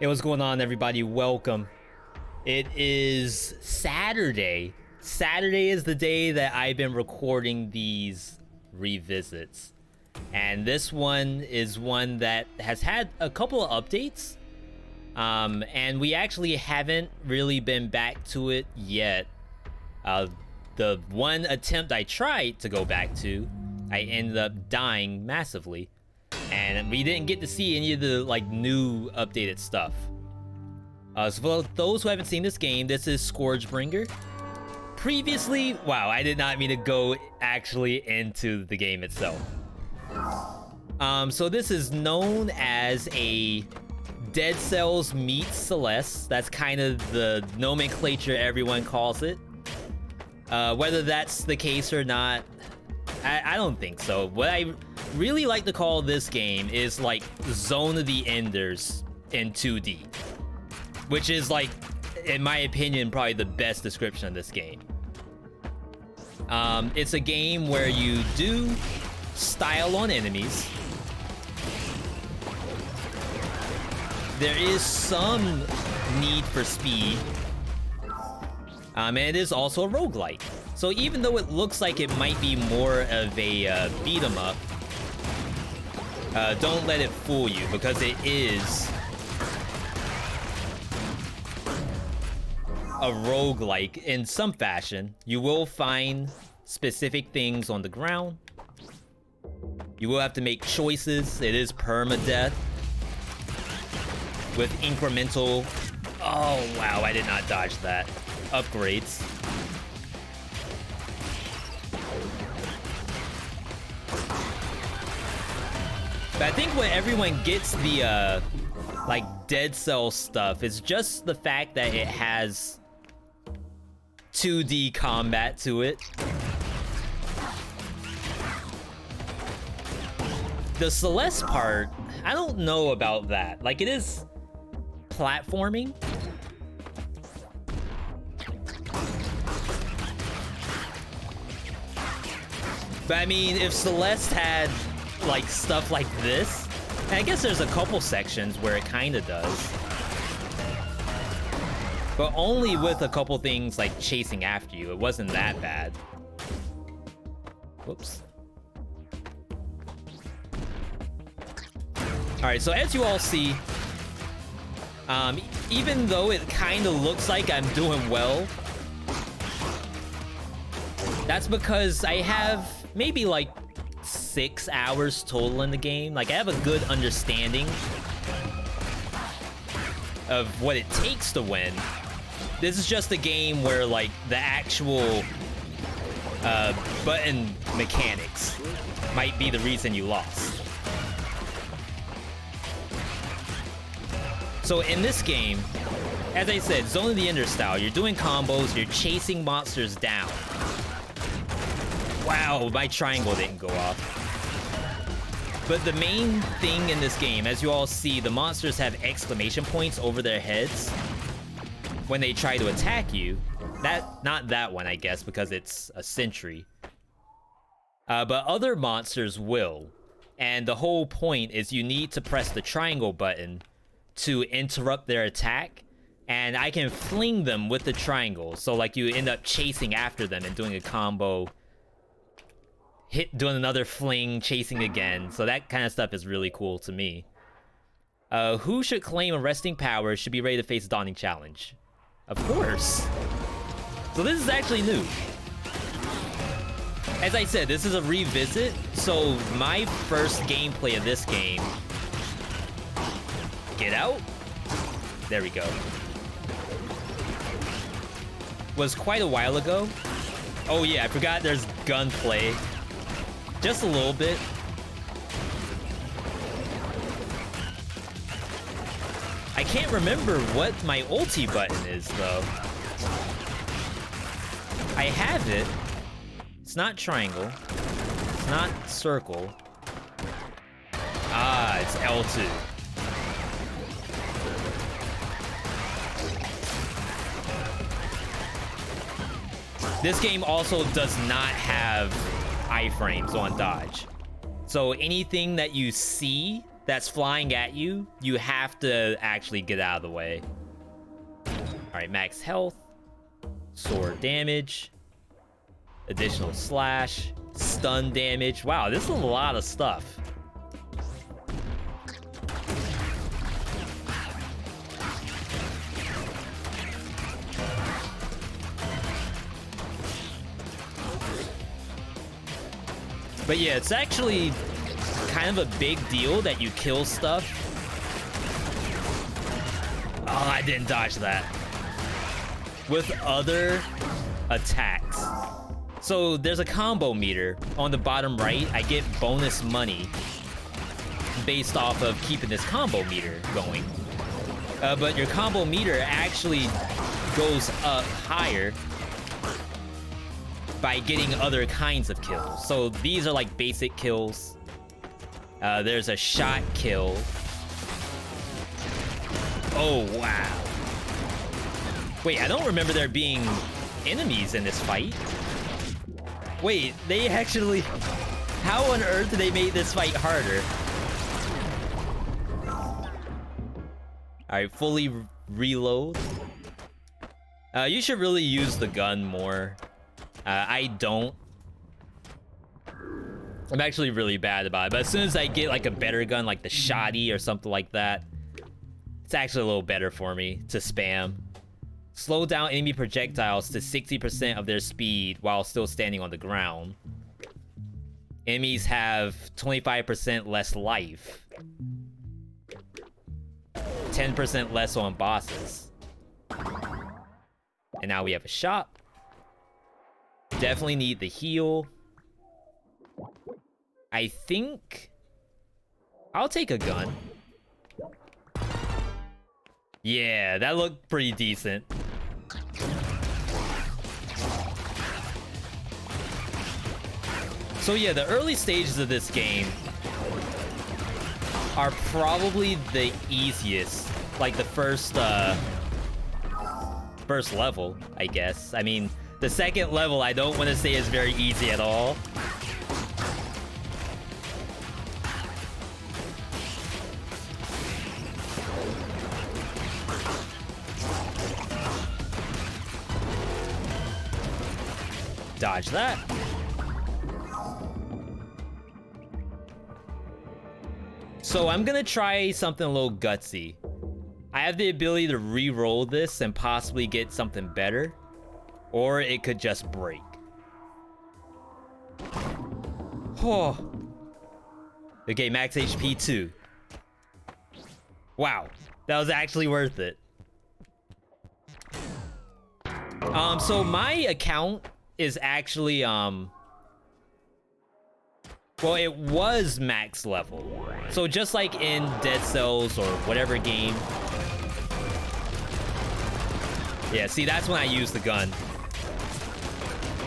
Hey, what's going on, everybody? Welcome. It is Saturday. Saturday is the day that I've been recording these revisits. And this one is one that has had a couple of updates. And we actually haven't really been back to it yet. The one attempt I tried to go back to, I ended up dying massively. And we didn't get to see any of the new updated stuff. So for those who haven't seen this game, this is ScourgeBringer. Previously, wow, I did not mean to go actually into the game itself. So this is known as a Dead Cells meets Celeste. That's kind of the nomenclature everyone calls it. Whether that's the case or not, I don't think so. What I really like to call this game is like Zone of the Enders in 2D, which is in my opinion, probably the best description of this game. It's a game where you do style on enemies. There is some need for speed. And it is also a roguelike. So even though it looks like it might be more of a beat 'em up, don't let it fool you, because it is a roguelike in some fashion. You will find specific things on the ground. You will have to make choices. It is permadeath with incremental... Oh, wow, I did not dodge that. Upgrades. But I think when everyone gets the, Dead Cell stuff, is just the fact that it has 2D combat to it. The Celeste part, I don't know about that. It is platforming. But I mean, if Celeste had stuff like this, and I guess there's a couple sections where it kind of does, but only with a couple things like chasing after you. It wasn't that bad. Whoops. All right, so as you all see, even though it kind of looks like I'm doing well, that's because I have maybe 6 hours total in the game. I have a good understanding of what it takes to win. This is just a game where the actual button mechanics might be the reason you lost. So in this game, as I said, Zone of the Ender style, you're doing combos, you're chasing monsters down. Wow, my triangle didn't go off. But the main thing in this game, as you all see, the monsters have exclamation points over their heads when they try to attack you. Not that one, I guess, because it's a sentry. But other monsters will. And the whole point is you need to press the triangle button to interrupt their attack. And I can fling them with the triangle. So you end up chasing after them and doing a combo. Doing another fling, chasing again. So that kind of stuff is really cool to me. Who should claim arresting power should be ready to face a daunting challenge? Of course. So this is actually new. As I said, this is a revisit. So my first gameplay of this game... Get out? There we go. Was quite a while ago. Oh yeah, I forgot there's gunplay. Just a little bit. I can't remember what my ulti button is, though. I have it. It's not triangle. It's not circle. Ah, it's L2. This game also does not have iframes on dodge. So anything that you see that's flying at you, you have to actually get out of the way. Alright, max health, sword damage, additional slash, stun damage. Wow, this is a lot of stuff. But yeah, it's actually kind of a big deal that you kill stuff. Oh, I didn't dodge that. With other attacks. So there's a combo meter on the bottom right. I get bonus money based off of keeping this combo meter going. But your combo meter actually goes up higher by getting other kinds of kills. So these are like basic kills. There's a shot kill. Oh, wow. Wait, I don't remember there being enemies in this fight. Wait, they actually... How on earth did they make this fight harder? Alright, fully reload. You should really use the gun more. I don't. I'm actually really bad about it, but as soon as I get like a better gun, like the shoddy or something like that, it's actually a little better for me to spam. Slow down enemy projectiles to 60% of their speed while still standing on the ground. Enemies have 25% less life. 10% less on bosses. And now we have a shop. Definitely need the heal. I think I'll take a gun. Yeah, that looked pretty decent. So yeah, the early stages of this game are probably the easiest. Like the first level, I guess. I mean, the second level, I don't want to say is very easy at all. Dodge that. So I'm gonna try something a little gutsy. I have the ability to re-roll this and possibly get something better. Or it could just break. Oh. Okay, max HP 2. Wow, that was actually worth it. So my account is actually, well, it was max level. So just like in Dead Cells or whatever game. Yeah, see, that's when I use the gun.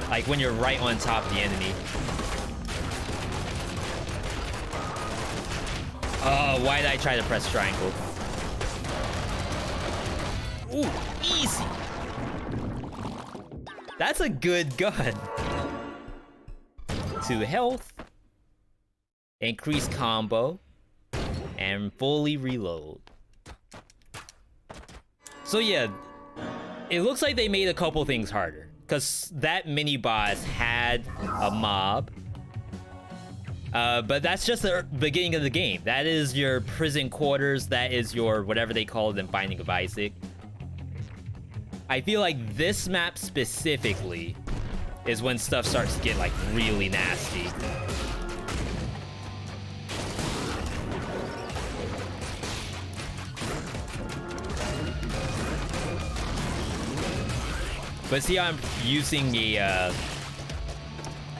Like when you're right on top of the enemy. Oh, why did I try to press triangle? Ooh, easy. That's a good gun. 2 health. Increase combo. And fully reload. So yeah, it looks like they made a couple things harder. Because that mini-boss had a mob. But that's just the beginning of the game. That is your prison quarters. That is your whatever they call it in Binding of Isaac. I feel like this map specifically is when stuff starts to get like really nasty. But see how I'm using a,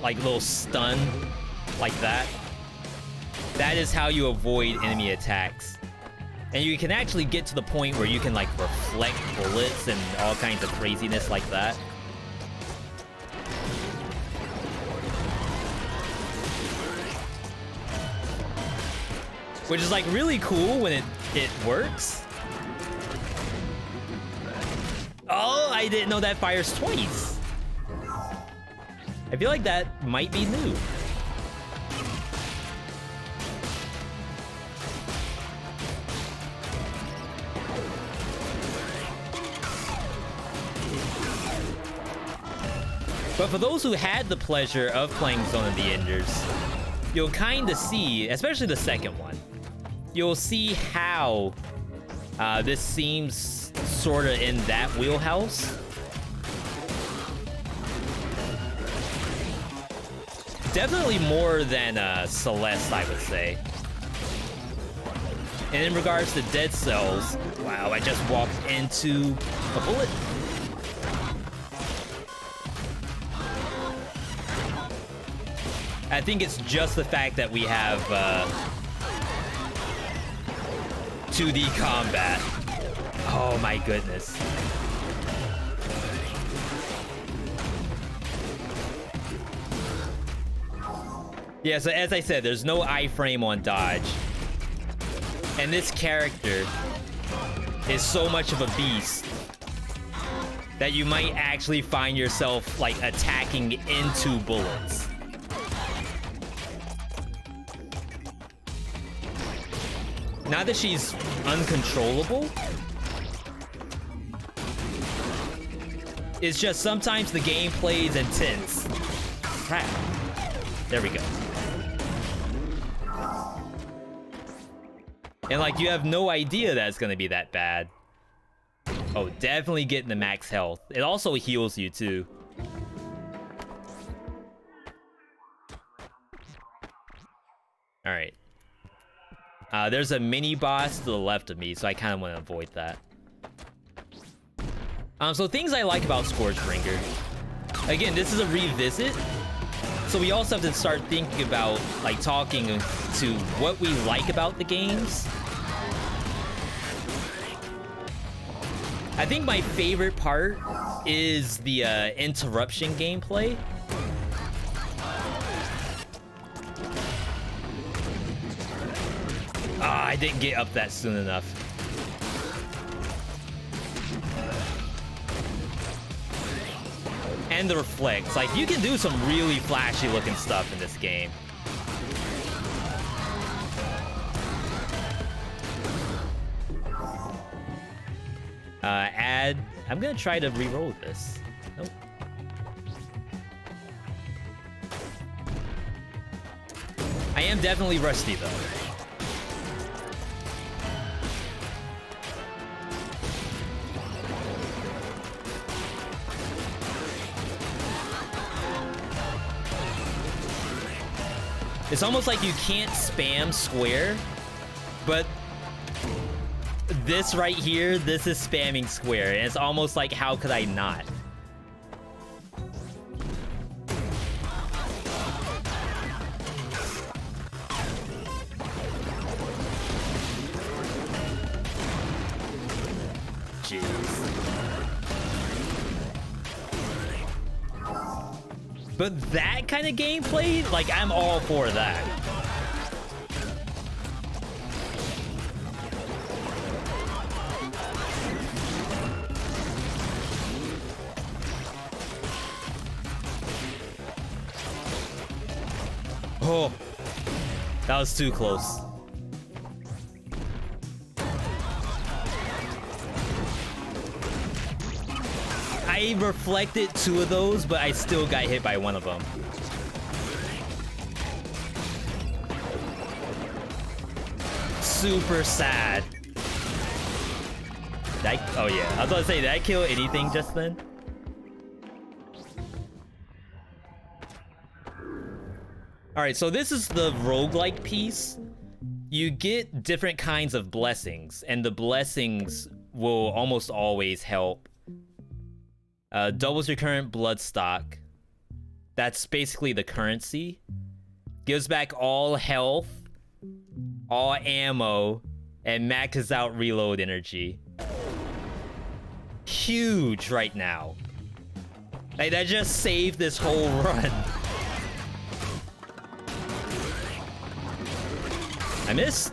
like little stun, like that? That is how you avoid enemy attacks. And you can actually get to the point where you can like reflect bullets and all kinds of craziness like that. Which is like really cool when it works. Oh, I didn't know that fires twice. I feel like that might be new. But for those who had the pleasure of playing Zone of the Enders, you'll kind of see, especially the second one, you'll see how this seems sort of in that wheelhouse. Definitely more than Celeste, I would say. And in regards to Dead Cells, wow, I just walked into a bullet. I think it's just the fact that we have 2D combat. Oh my goodness. Yeah, so as I said, there's no iframe on dodge. And this character is so much of a beast that you might actually find yourself, like, attacking into bullets. Not that she's uncontrollable. It's just sometimes the gameplay is intense. Crap. There we go. And like, you have no idea that it's gonna be that bad. Oh, definitely getting the max health. It also heals you too. All right. There's a mini boss to the left of me, so I kind of want to avoid that. So things I like about ScourgeBringer. Again, this is a revisit, so we also have to start thinking about, like, talking to what we like about the games. I think my favorite part is the interruption gameplay. Ah, I didn't get up that soon enough. And the reflects. Like, you can do some really flashy looking stuff in this game. I'm gonna try to re-roll this. Nope. I am definitely rusty though. It's almost like you can't spam square, but this right here, this is spamming square, and it's almost like, how could I not? Jeez. But that kind of gameplay, like, I'm all for that. Oh, that was too close. I reflected 2 of those, but I still got hit by 1 of them. Super sad. Oh yeah, I was about to say, did I kill anything just then? Alright, so this is the roguelike piece. You get different kinds of blessings, and the blessings will almost always help. Doubles your current blood stock. That's basically the currency. Gives back all health, all ammo, and maxes out reload energy. Huge right now. Like, that just saved this whole run. I missed.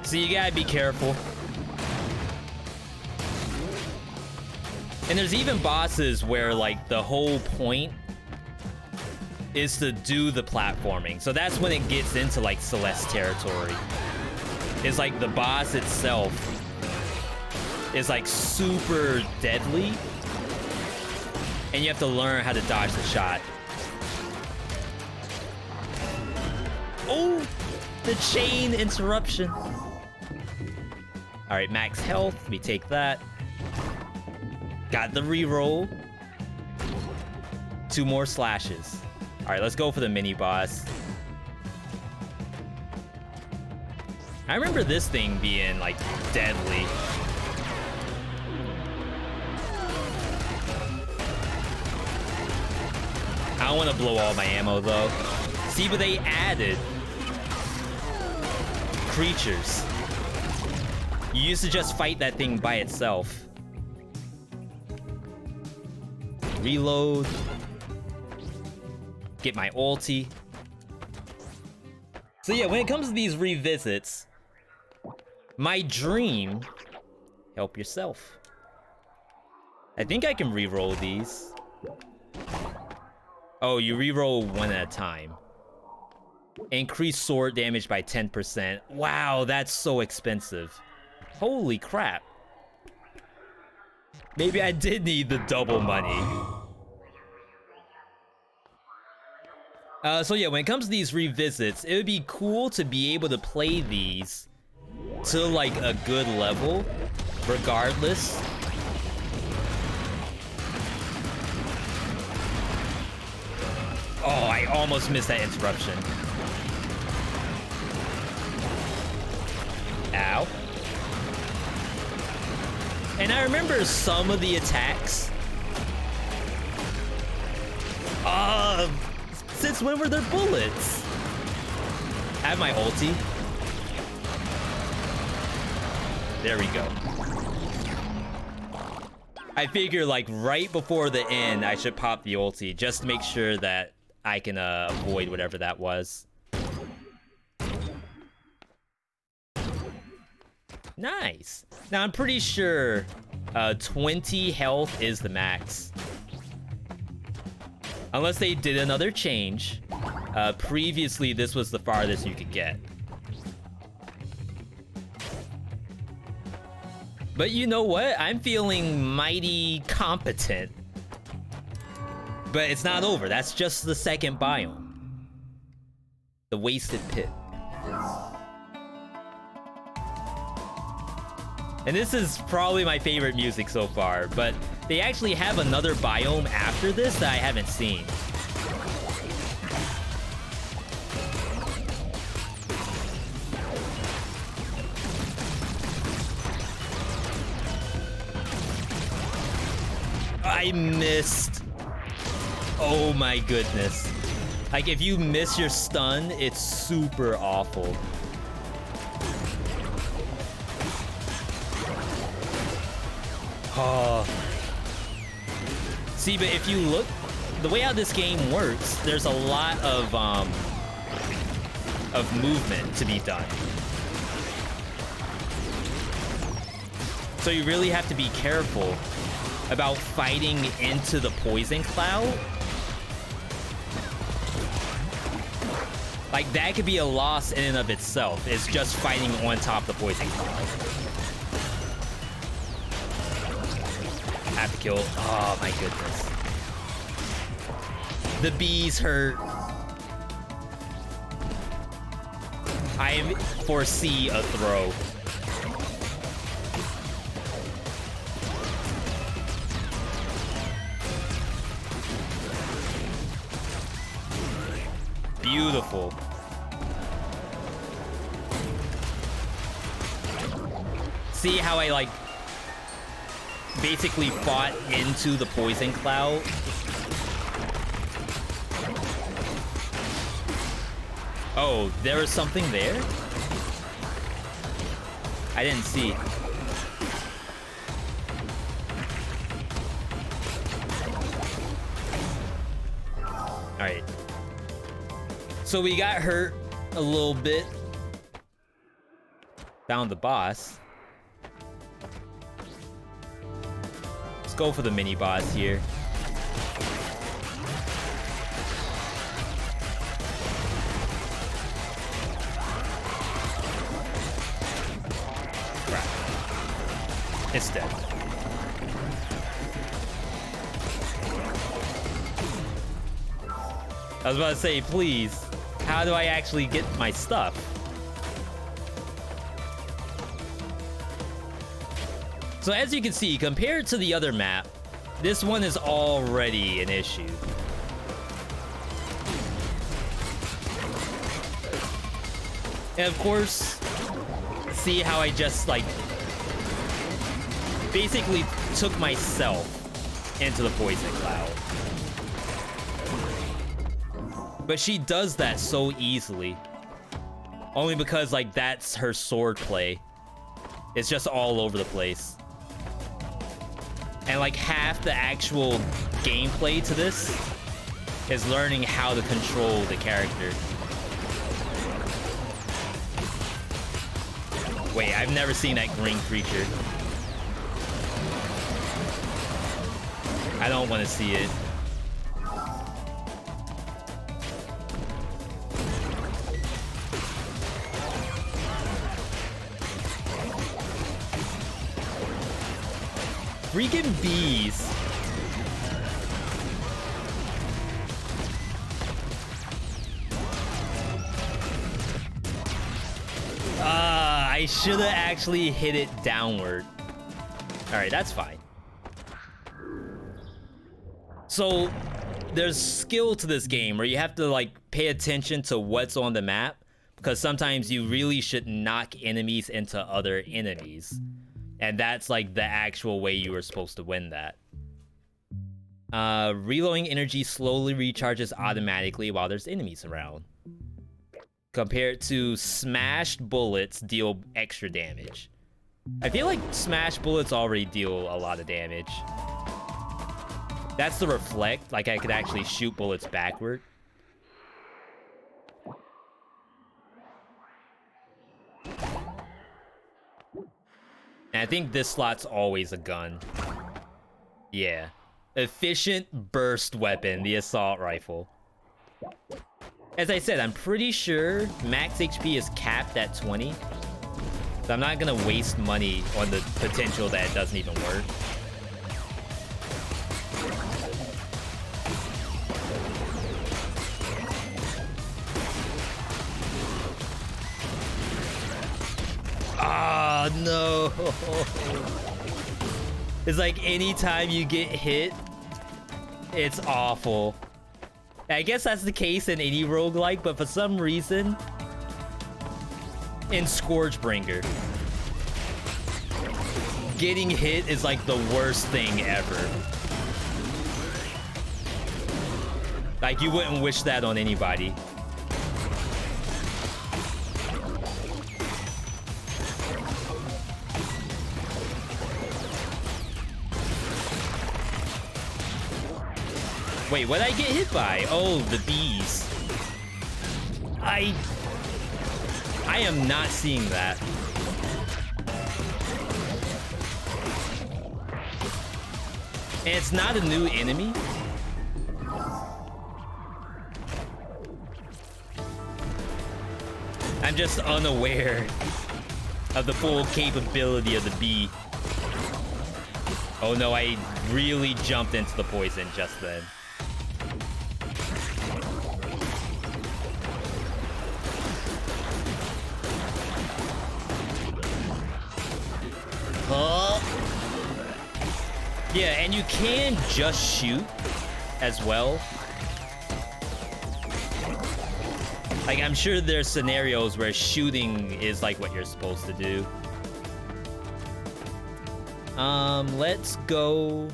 So you gotta be careful. And there's even bosses where, like, the whole point is to do the platforming. So that's when it gets into like Celeste territory. It's like the boss itself is like super deadly, and you have to learn how to dodge the shot. Oh, the chain interruption. All right, max health. Let me take that. Got the reroll. 2 more slashes. All right, let's go for the mini boss. I remember this thing being like deadly. I don't want to blow all my ammo though. See, but they added creatures. You used to just fight that thing by itself. Reload. Get my ulti. So yeah, when it comes to these revisits, my dream, help yourself. I think I can reroll these. Oh, you reroll one at a time. Increase sword damage by 10%. Wow, that's so expensive. Holy crap. Maybe I did need the double money. So yeah, when it comes to these revisits, it would be cool to be able to play these to like a good level, regardless. Oh, I almost missed that interruption. Ow. And I remember some of the attacks. Since when were there bullets? I have my ulti. There we go. I figure like right before the end, I should pop the ulti just to make sure that I can avoid whatever that was. Nice. Now I'm pretty sure 20 health is the max. Unless they did another change. Previously, this was the farthest you could get. But you know what? I'm feeling mighty competent. But it's not over. That's just the second biome. The Wasted Pit. And this is probably my favorite music so far, but they actually have another biome after this that I haven't seen. I missed. Oh my goodness. Like if you miss your stun, it's super awful. Oh. See, but if you look, the way how this game works, there's a lot of movement to be done. So you really have to be careful about fighting into the poison cloud. Like that could be a loss in and of itself. It's just fighting on top of the poison cloud. Have to kill. Oh my goodness. The bees hurt. I foresee a throw. Beautiful. See how I like basically fought into the poison cloud? Oh, there was something there? I didn't see. Alright. So we got hurt a little bit. Found the boss. Let's go for the mini boss here. Instant. I was about to say, please, how do I actually get my stuff? So as you can see, compared to the other map, this one is already an issue. And of course, see how I just like basically took myself into the poison cloud. But she does that so easily. Only because like that's her sword play. It's just all over the place. And like half the actual gameplay to this is learning how to control the character. Wait, I've never seen that green creature. I don't want to see it. Freaking bees. I should have actually hit it downward. All right, that's fine. So there's skill to this game where you have to like pay attention to what's on the map, because sometimes you really should knock enemies into other enemies. And that's like the actual way you were supposed to win that. Reloading energy slowly recharges automatically while there's enemies around. Compared to smashed bullets deal extra damage. I feel like smashed bullets already deal a lot of damage. That's the reflect, like I could actually shoot bullets backward. And I think this slot's always a gun. Yeah. Efficient burst weapon, the assault rifle. As I said, I'm pretty sure max HP is capped at 20. So I'm not gonna waste money on the potential that it doesn't even work. Ah, no. It's like anytime you get hit, it's awful. I guess that's the case in any roguelike, but for some reason, in ScourgeBringer, getting hit is like the worst thing ever. Like, you wouldn't wish that on anybody. Wait, what'd I get hit by? Oh, the bees. I am not seeing that. And it's not a new enemy. I'm just unaware of the full capability of the bee. Oh no, I really jumped into the poison just then. Yeah, and you can just shoot as well. Like, I'm sure there's scenarios where shooting is like what you're supposed to do. Let's go.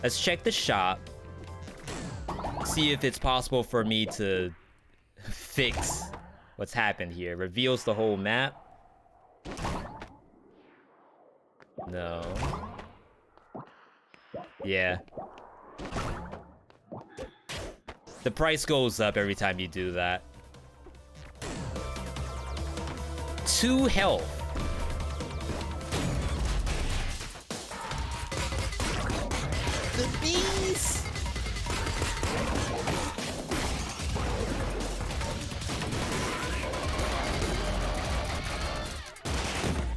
Let's check the shop. See if it's possible for me to fix what's happened here. Reveals the whole map. No. Yeah. The price goes up every time you do that. 2 health. The bees.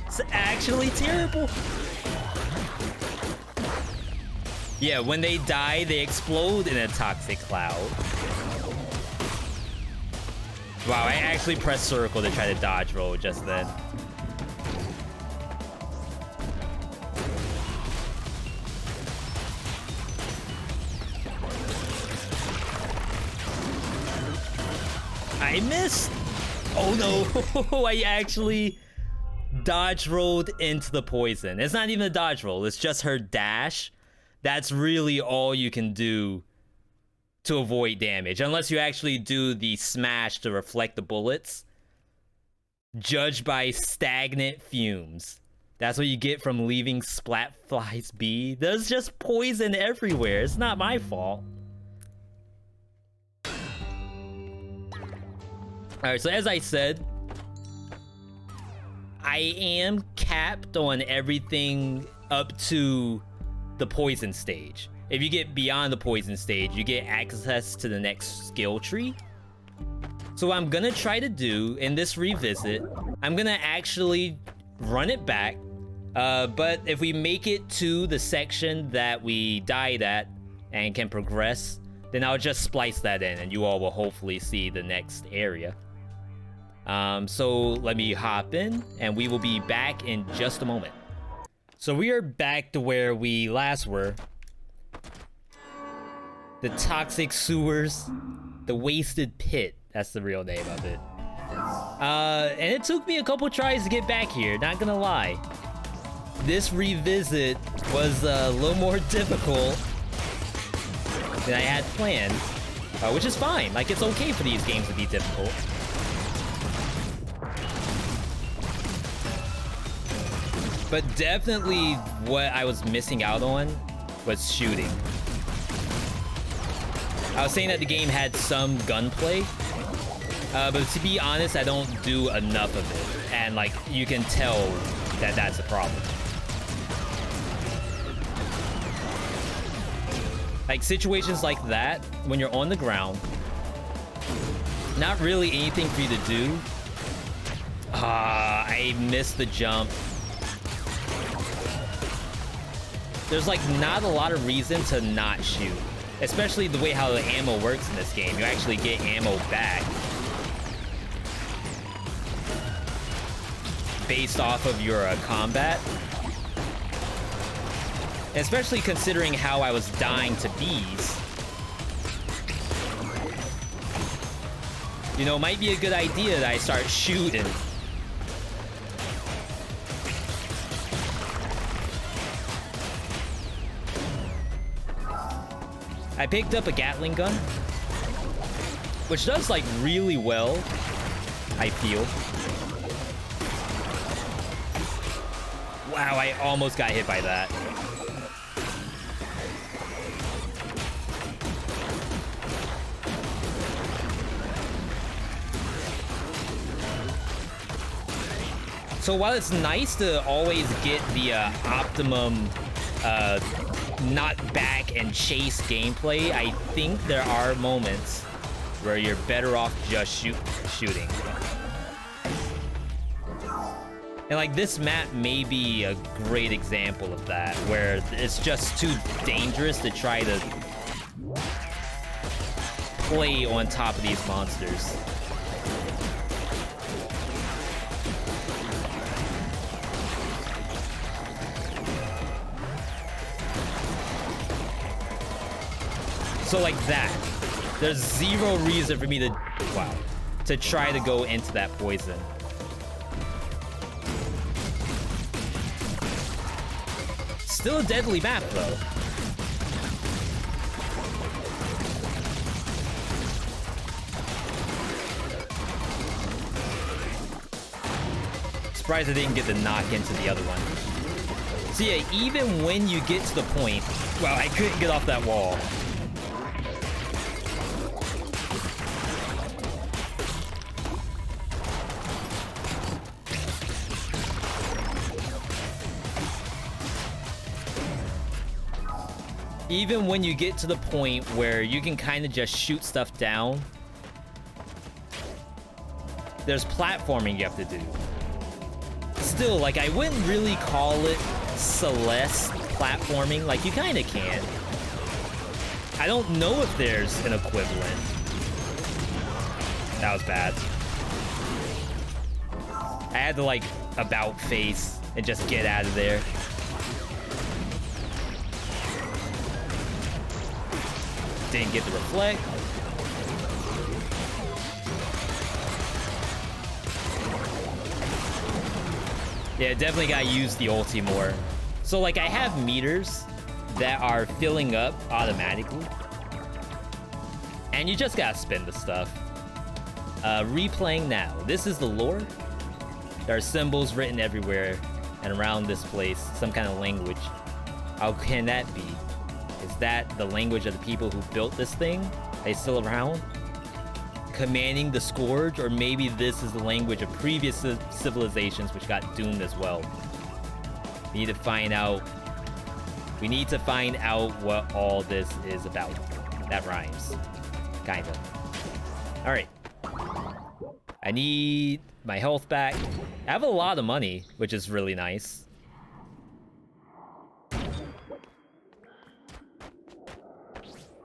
It's actually terrible. Yeah, when they die, they explode in a toxic cloud. Wow, I actually pressed circle to try to dodge roll just then. I missed! Oh no, I actually dodge rolled into the poison. It's not even a dodge roll, it's just her dash. That's really all you can do to avoid damage, unless you actually do the smash to reflect the bullets. Judged by stagnant fumes. That's what you get from leaving Splatflies be. There's just poison everywhere. It's not my fault. Alright, so as I said, I am capped on everything up to the poison stage. If you get beyond the poison stage, you get access to the next skill tree. So what I'm gonna try to do in this revisit, I'm gonna actually run it back. But if we make it to the section that we died at and can progress, then I'll just splice that in and you all will hopefully see the next area. So let me hop in and we will be back in just a moment. So we are back to where we last were. The toxic sewers, the wasted pit. That's the real name of it. And it took me a couple tries to get back here, not gonna lie. This revisit was a little more difficult than I had planned, which is fine. Like, it's okay for these games to be difficult. But definitely what I was missing out on was shooting. I was saying that the game had some gunplay, but to be honest, I don't do enough of it. And like, you can tell that that's a problem. Like situations like that, when you're on the ground, not really anything for you to do. I missed the jump. There's like not a lot of reason to not shoot. Especially the way how the ammo works in this game. You actually get ammo back based off of your combat. Especially considering how I was dying to bees. You know, it might be a good idea that I start shooting. I picked up a Gatling gun, which does like really well, I feel. Wow, I almost got hit by that. So while it's nice to always get the optimum not back and chase gameplay, I think there are moments where you're better off just shooting. And like this map may be a great example of that, where it's just too dangerous to try to play on top of these monsters. So like that, there's zero reason for me to, to try to go into that poison. Still a deadly map though. Surprised I didn't get the knock into the other one. So yeah, even when you get to the point, wow, I couldn't get off that wall. Even when you get to the point where you can kind of just shoot stuff down, there's platforming you have to do. Still, like, I wouldn't really call it Celeste platforming. Like, you kind of can. I don't know if there's an equivalent. That was bad. I had to like about face and just get out of there. Didn't get the reflect. Yeah, definitely gotta use the ulti more. So like I have meters that are filling up automatically. And you just gotta spin the stuff. Replaying now. This is the lore. There are symbols written everywhere and around this place. Some kind of language. How can that be? Is that the language of the people who built this thing? Are they still around? Commanding the Scourge? Or maybe this is the language of previous civilizations which got doomed as well. We need to find out. We need to find out what all this is about. That rhymes. Kinda. Alright. I need my health back. I have a lot of money, which is really nice.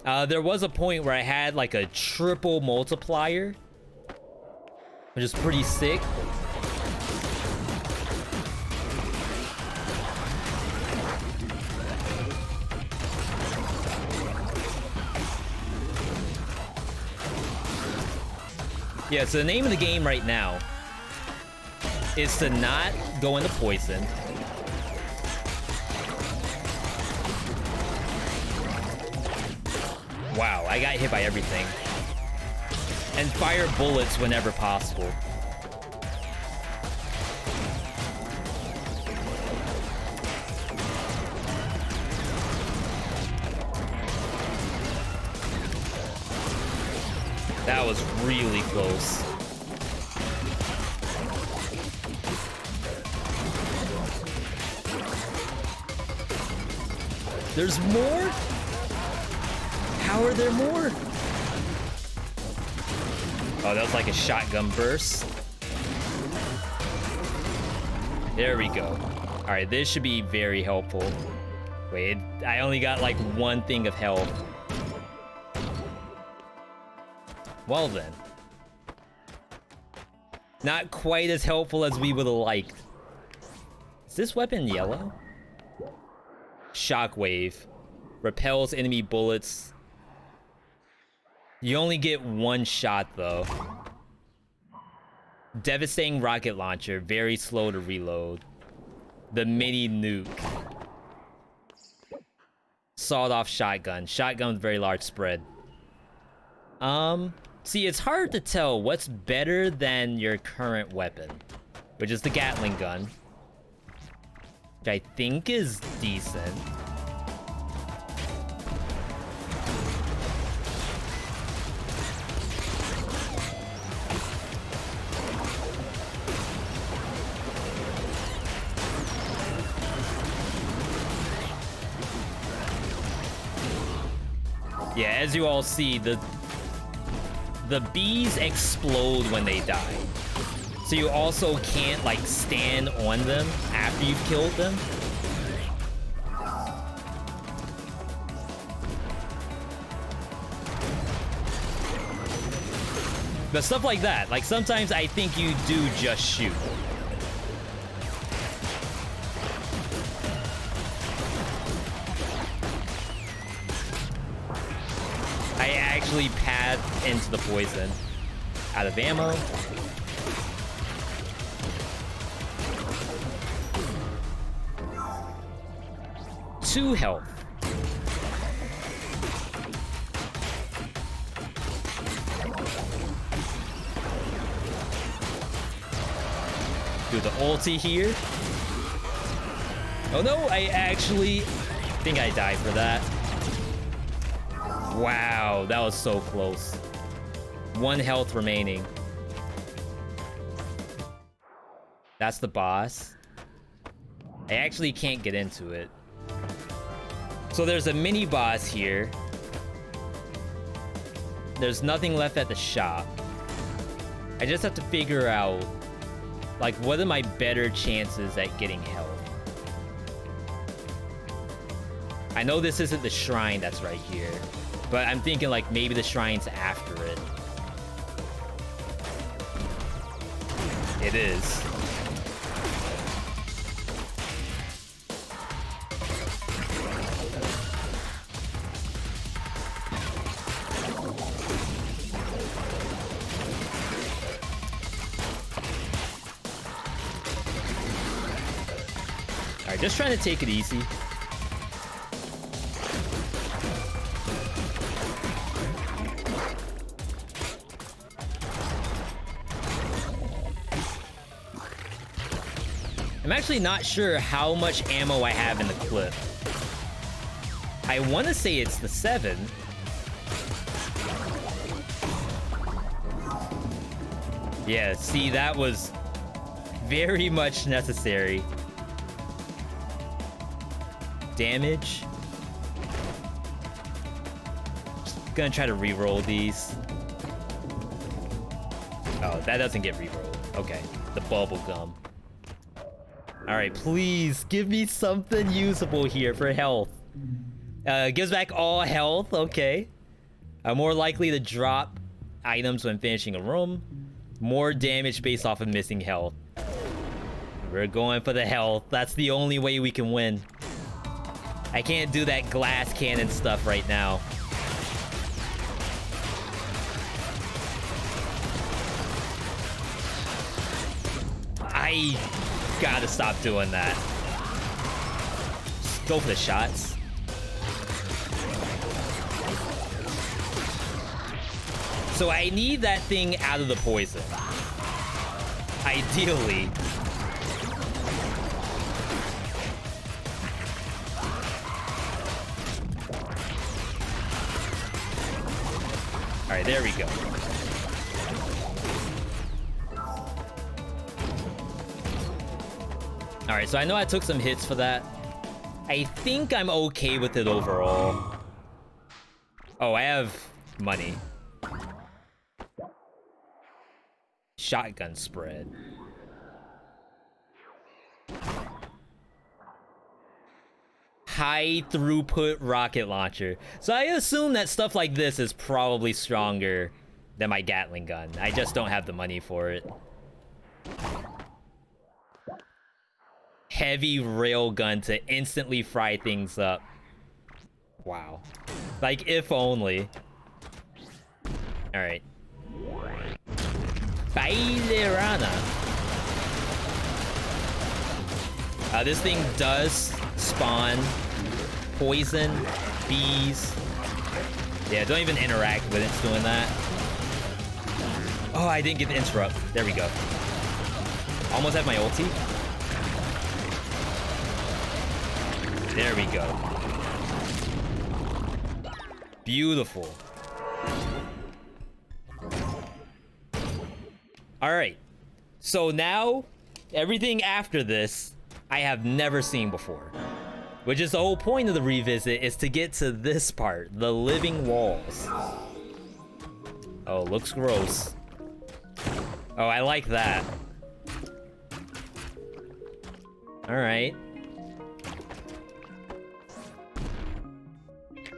There was a point where I had like a triple multiplier, which is pretty sick. Yeah, so the name of the game right now is to not go into poison. Wow, I got hit by everything. And fire bullets whenever possible. That was really close. There's more? How are there more? Oh, that was like a shotgun burst. There we go. All right, this should be very helpful. Wait, I only got like one thing of health. Well then. Not quite as helpful as we would have liked. Is this weapon yellow? Shockwave. Repels enemy bullets. You only get one shot though. Devastating rocket launcher. Very slow to reload. The mini nuke. Sawed-off shotgun. Shotgun with very large spread. See, it's hard to tell what's better than your current weapon, which is the Gatling gun, which I think is decent. Yeah, as you all see, the bees explode when they die. So you also can't like stand on them after you've killed them. But stuff like that, like sometimes I think you do just shoot. I actually pad into the poison. Out of ammo. Two health. Do the ulti here. Oh no, I actually think I died for that. Wow, that was so close. One health remaining. That's the boss. I actually can't get into it. So there's a mini boss here. There's nothing left at the shop. I just have to figure out, like, what are my better chances at getting health? I know this isn't the shrine that's right here, but I'm thinking like maybe the shrine's after it. It is. Alright, just trying to take it easy. I'm actually not sure how much ammo I have in the clip. I want to say it's the 7. Yeah, see, that was very much necessary. Damage. Just gonna try to re-roll these. Oh, that doesn't get re-rolled. Okay, the bubble gum. Alright, please give me something usable here for health. Gives back all health, okay. I'm more likely to drop items when finishing a room. More damage based off of missing health. We're going for the health. That's the only way we can win. I can't do that glass cannon stuff right now. I gotta stop doing that. Just go for the shots. So I need that thing out of the poison. Ideally. Alright, there we go. Alright, so I know I took some hits for that. I think I'm okay with it overall. Oh, I have money. Shotgun spread. High throughput rocket launcher. So I assume that stuff like this is probably stronger than my Gatling gun. I just don't have the money for it. Heavy railgun to instantly fry things up. Wow. Like, if only. Alright. Bailerana. This thing does spawn poison, bees. Yeah, don't even interact with it. It's doing that. Oh, I didn't get the interrupt. There we go. Almost have my ulti. There we go. Beautiful. Alright. So now, everything after this, I have never seen before. Which is the whole point of the revisit, is to get to this part, the living walls. Oh, looks gross. Oh, I like that. Alright.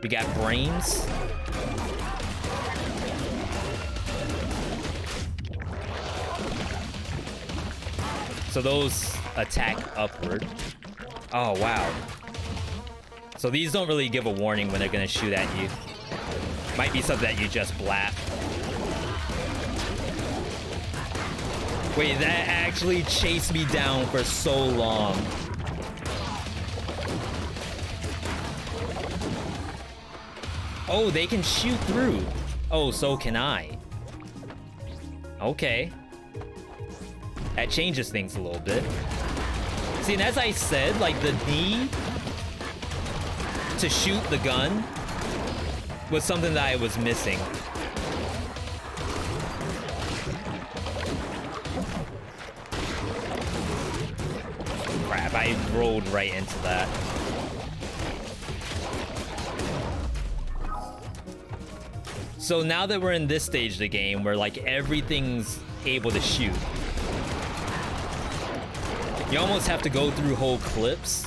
We got brains. So those attack upward. Oh, wow. So these don't really give a warning when they're gonna shoot at you. Might be something that you just blap. Wait, that actually chased me down for so long. Oh, they can shoot through. Oh, so can I. Okay. That changes things a little bit. See, and as I said, like, the need to shoot the gun was something that I was missing. Crap, I rolled right into that. So now that we're in this stage of the game where like everything's able to shoot, you almost have to go through whole clips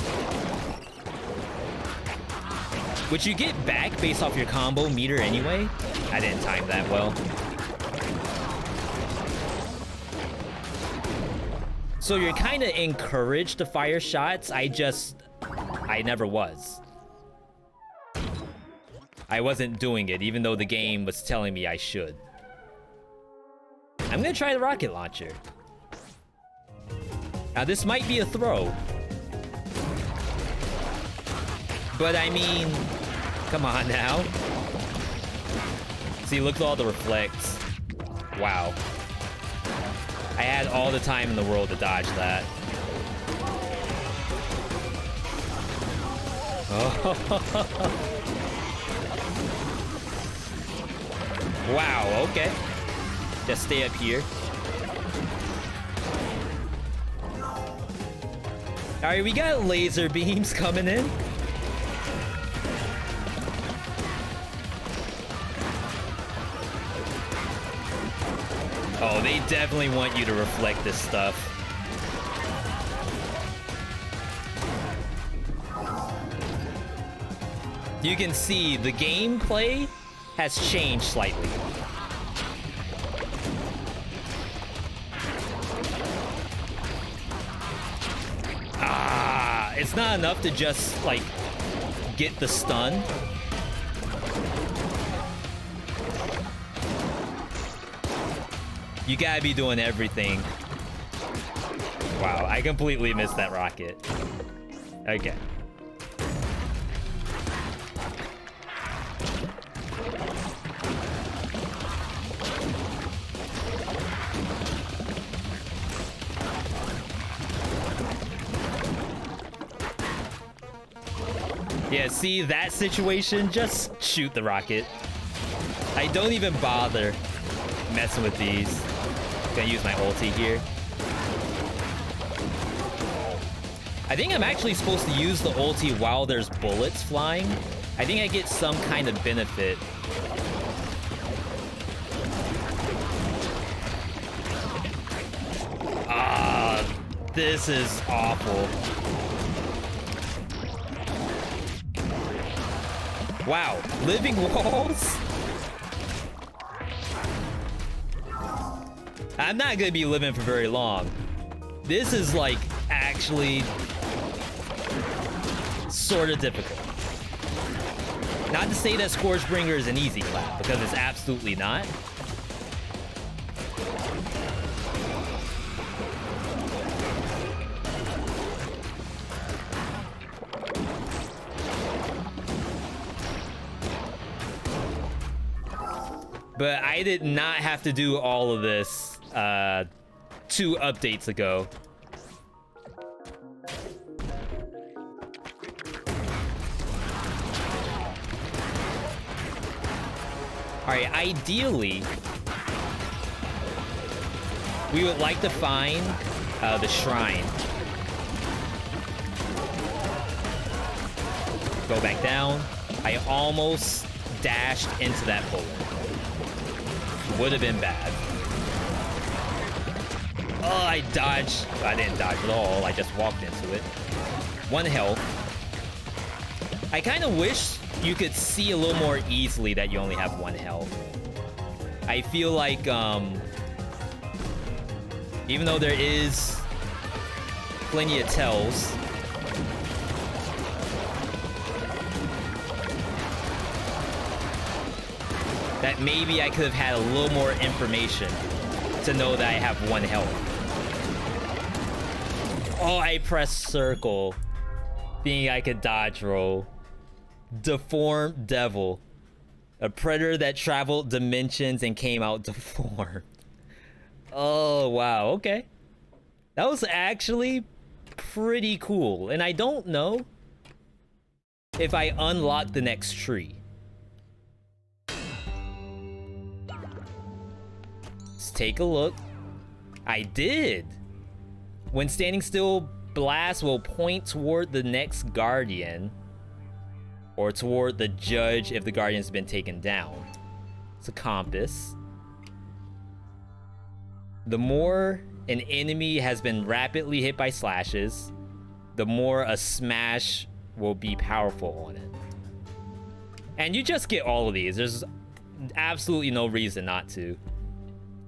which you get back based off your combo meter anyway. I didn't time that well. So you're kind of encouraged to fire shots. I never was. I wasn't doing it, even though the game was telling me I should. I'm gonna try the rocket launcher. Now this might be a throw. But I mean, come on now. See, look at all the reflects. Wow. I had all the time in the world to dodge that. Oh. Wow, okay. Just stay up here. Alright, we got laser beams coming in. Oh, they definitely want you to reflect this stuff. You can see the gameplay has changed slightly. It's not enough to just, like, get the stun. You gotta be doing everything. Wow, I completely missed that rocket. Okay. Yeah, see that situation? Just shoot the rocket. I don't even bother messing with these. Gonna use my ulti here. I think I'm actually supposed to use the ulti while there's bullets flying. I think I get some kind of benefit. This is awful. Wow, living walls? I'm not gonna be living for very long. This is like actually sort of difficult. Not to say that ScourgeBringer is an easy clap, because it's absolutely not. But I did not have to do all of this 2 updates ago. Alright, ideally, we would like to find the shrine. Go back down. I almost dashed into that bullet. Would have been bad. Oh, I dodged. I didn't dodge at all. I just walked into it. 1 health. I kind of wish you could see a little more easily that you only have 1 health. I feel like, even though there is plenty of tells, that maybe I could have had a little more information to know that I have 1 health. Oh, I pressed circle, thinking I could dodge roll. Deformed devil. A predator that traveled dimensions and came out deformed. Oh, wow, okay. That was actually pretty cool. And I don't know if I unlock the next tree. Let's take a look. I did. When standing still, blast will point toward the next guardian, or toward the judge if the guardian's been taken down. It's a compass. The more an enemy has been rapidly hit by slashes, the more a smash will be powerful on it. And you just get all of these. There's absolutely no reason not to.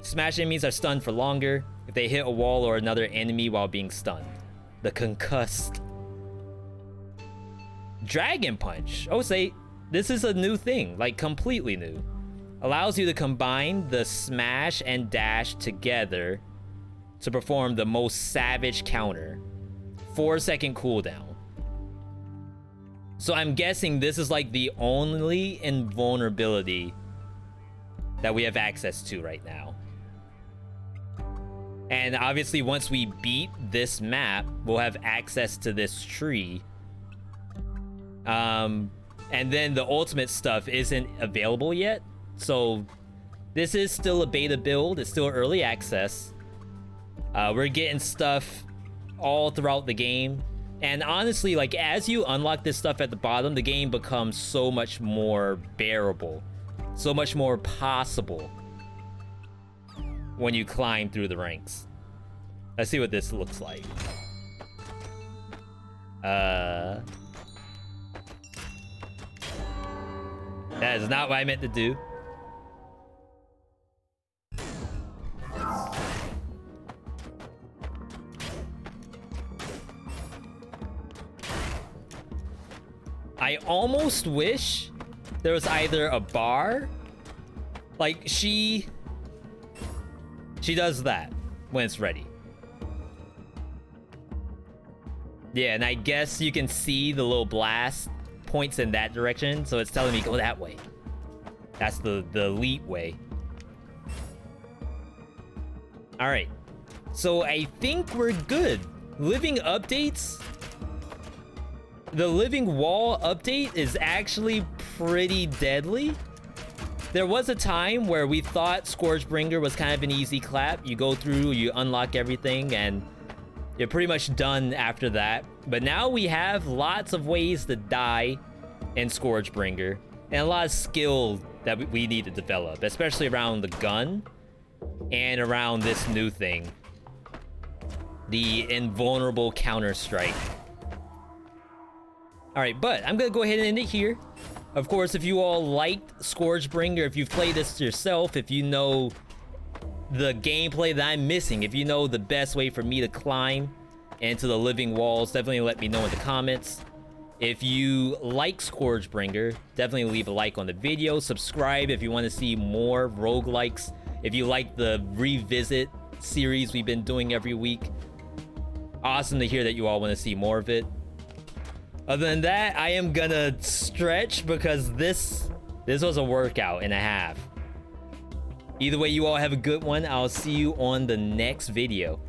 Smash enemies are stunned for longer if they hit a wall or another enemy while being stunned. The concussed. Dragon Punch. Oh, say, this is a new thing, like completely new. Allows you to combine the smash and dash together to perform the most savage counter. 4-second cooldown. So I'm guessing this is like the only invulnerability that we have access to right now. And obviously once we beat this map, we'll have access to this tree. And then the ultimate stuff isn't available yet. So this is still a beta build. It's still early access. We're getting stuff all throughout the game. And honestly, like, as you unlock this stuff at the bottom, the game becomes so much more bearable, so much more possible when you climb through the ranks. Let's see what this looks like. That is not what I meant to do. I almost wish there was either a bar, like she does that when it's ready. Yeah, and I guess you can see the little blast points in that direction, so it's telling me go that way. That's the elite way. All right, so I think we're good. Living updates. The living wall update is actually pretty deadly. There was a time where we thought ScourgeBringer was kind of an easy clap. You go through, you unlock everything, and you're pretty much done after that. But now we have lots of ways to die in ScourgeBringer, and a lot of skill that we need to develop, especially around the gun and around this new thing, the invulnerable counter-strike. All right, but I'm gonna go ahead and end it here. Of course, if you all liked ScourgeBringer, if you've played this yourself, if you know the gameplay that I'm missing, if you know the best way for me to climb into the living walls, definitely let me know in the comments. If you like ScourgeBringer, definitely leave a like on the video. Subscribe if you want to see more roguelikes. If you like the ReVEEsit series we've been doing every week. Awesome to hear that you all want to see more of it. Other than that, I am gonna stretch because this was a workout and a half. Either way, you all have a good one. I'll see you on the next video.